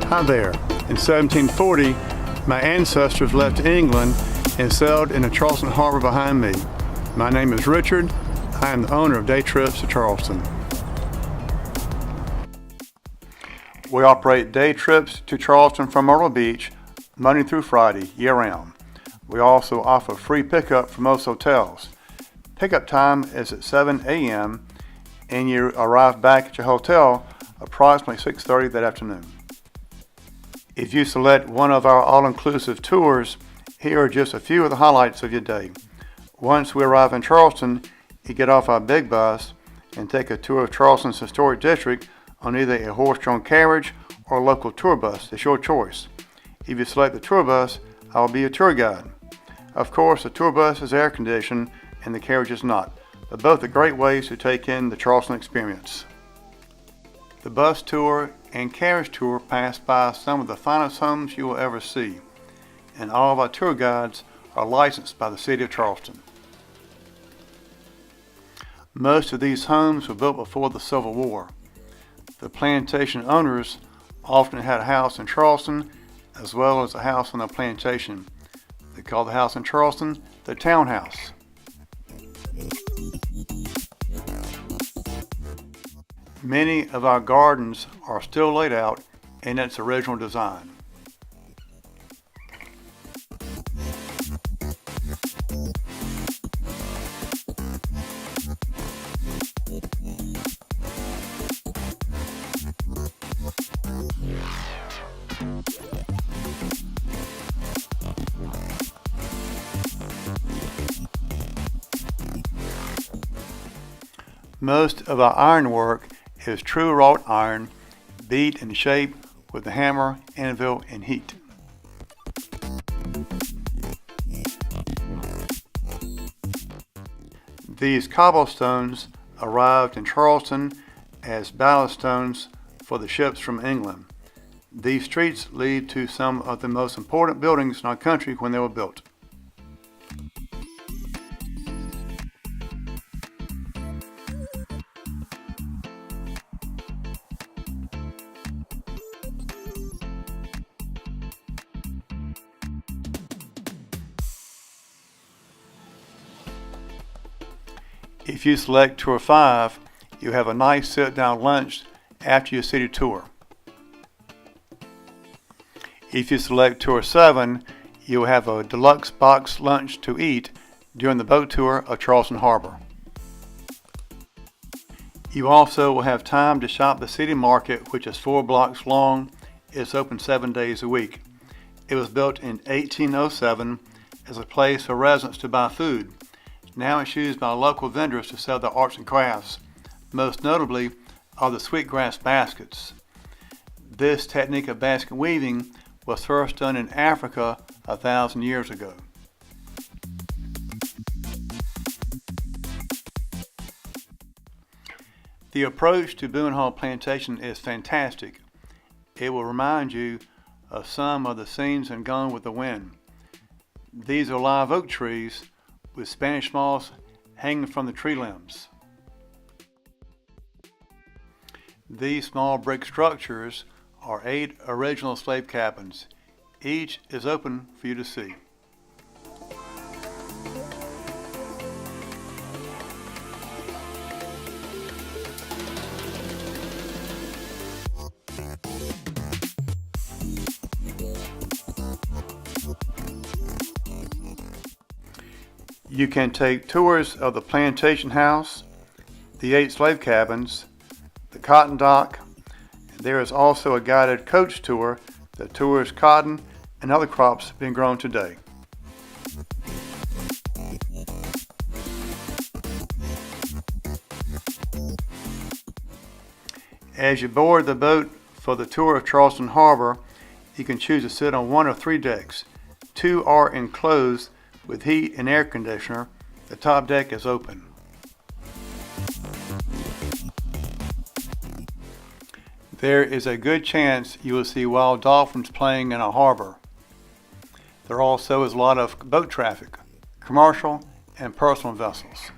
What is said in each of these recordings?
Hi there. In 1740, my ancestors left England and sailed into Charleston Harbor behind me. My name is Richard. I am the owner of Day-Trips-to-Charleston. We operate day trips to Charleston from Myrtle Beach Monday through Friday, year-round. We also offer free pickup from most hotels. Pickup time is at 7 a.m. and you arrive back at your hotel approximately 6:30 that afternoon. If you select one of our all-inclusive tours, here are just a few of the highlights of your day. Once we arrive in Charleston, you get off our big bus and take a tour of Charleston's historic district on either a horse-drawn carriage or a local tour bus. It's your choice. If you select the tour bus, I will be your tour guide. Of course, the tour bus is air-conditioned and the carriage is not, but both are great ways to take in the Charleston experience. The bus tour and carriage tour pass by some of the finest homes you will ever see, and all of our tour guides are licensed by the City of Charleston. Most of these homes were built before the Civil War. The plantation owners often had a house in Charleston as well as a house on the plantation. They call the house in Charleston the townhouse. Many of our gardens are still laid out in its original design. Most of our ironwork is true wrought iron, beat and shaped with the hammer, anvil, and heat. These cobblestones arrived in Charleston as ballast stones for the ships from England. These streets lead to some of the most important buildings in our country when they were built. If you select Tour 5, you have a nice sit-down lunch after your city tour. If you select Tour 7, you will have a deluxe box lunch to eat during the boat tour of Charleston Harbor. You also will have time to shop the city market, which is 4 blocks long. It's open 7 days a week. It was built in 1807 as a place for residents to buy food. Now it's used by local vendors to sell their arts and crafts. Most notably are the sweetgrass baskets. This technique of basket weaving was first done in Africa 1,000 years ago. The approach to Boone Hall Plantation is fantastic. It will remind you of some of the scenes in Gone with the Wind. These are live oak trees with Spanish moss hanging from the tree limbs. These small brick structures are 8 original slave cabins. Each is open for you to see. You can take tours of the plantation house, the 8 slave cabins, the cotton dock. There is also a guided coach tour that tours cotton and other crops being grown today. As you board the boat for the tour of Charleston Harbor, you can choose to sit on 1 of 3 decks. 2 are enclosed with heat and air conditioner. The top deck is open. There is a good chance you will see wild dolphins playing in a harbor. There also is a lot of boat traffic, commercial and personal vessels.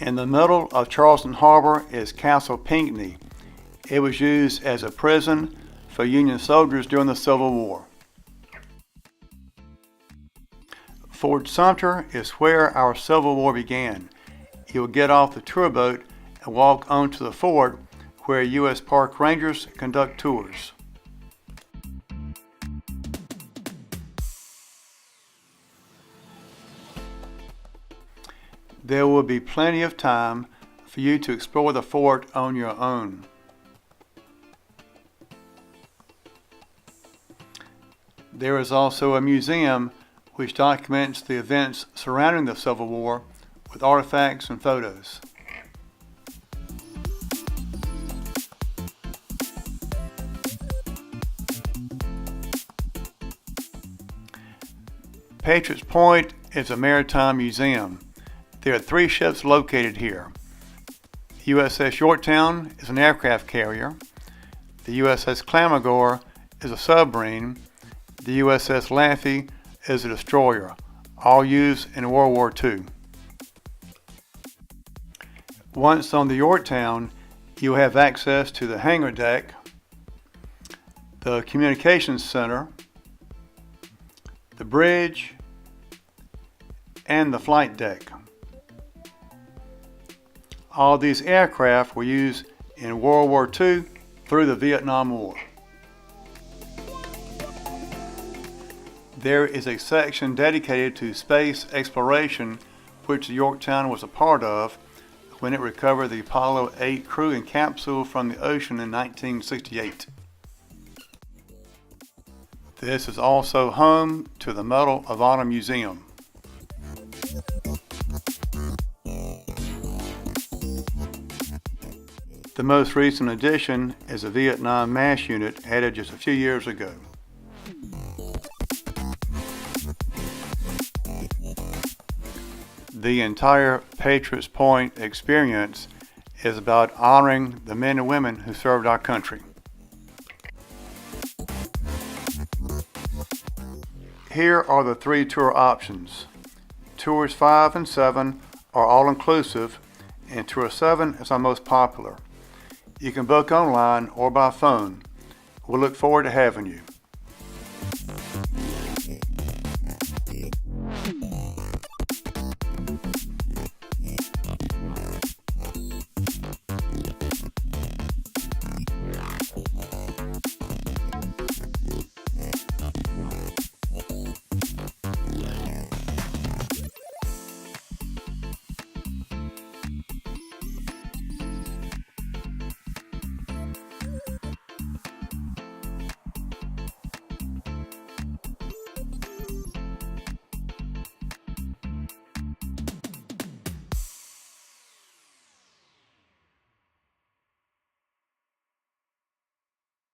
In the middle of Charleston Harbor is Castle Pinckney. It was used as a prison for Union soldiers during the Civil War. Fort Sumter is where our Civil War began. You will get off the tour boat and walk onto the fort where U.S. Park Rangers conduct tours. There will be plenty of time for you to explore the fort on your own. There is also a museum which documents the events surrounding the Civil War with artifacts and photos. Patriots Point is a maritime museum. There are 3 ships located here. USS Yorktown is an aircraft carrier. The USS Clamagore is a submarine. The USS Laffey is a destroyer, all used in World War II. Once on the Yorktown, you'll have access to the hangar deck, the communications center, the bridge, and the flight deck. All these aircraft were used in World War II through the Vietnam War. There is a section dedicated to space exploration, which the Yorktown was a part of when it recovered the Apollo 8 crew and capsule from the ocean in 1968. This is also home to the Medal of Honor Museum. The most recent addition is a Vietnam MASH unit added just a few years ago. The entire Patriots Point experience is about honoring the men and women who served our country. Here are the 3 tour options. Tours 5 and 7 are all-inclusive, and Tour 7 is our most popular. You can book online or by phone. We look forward to having you.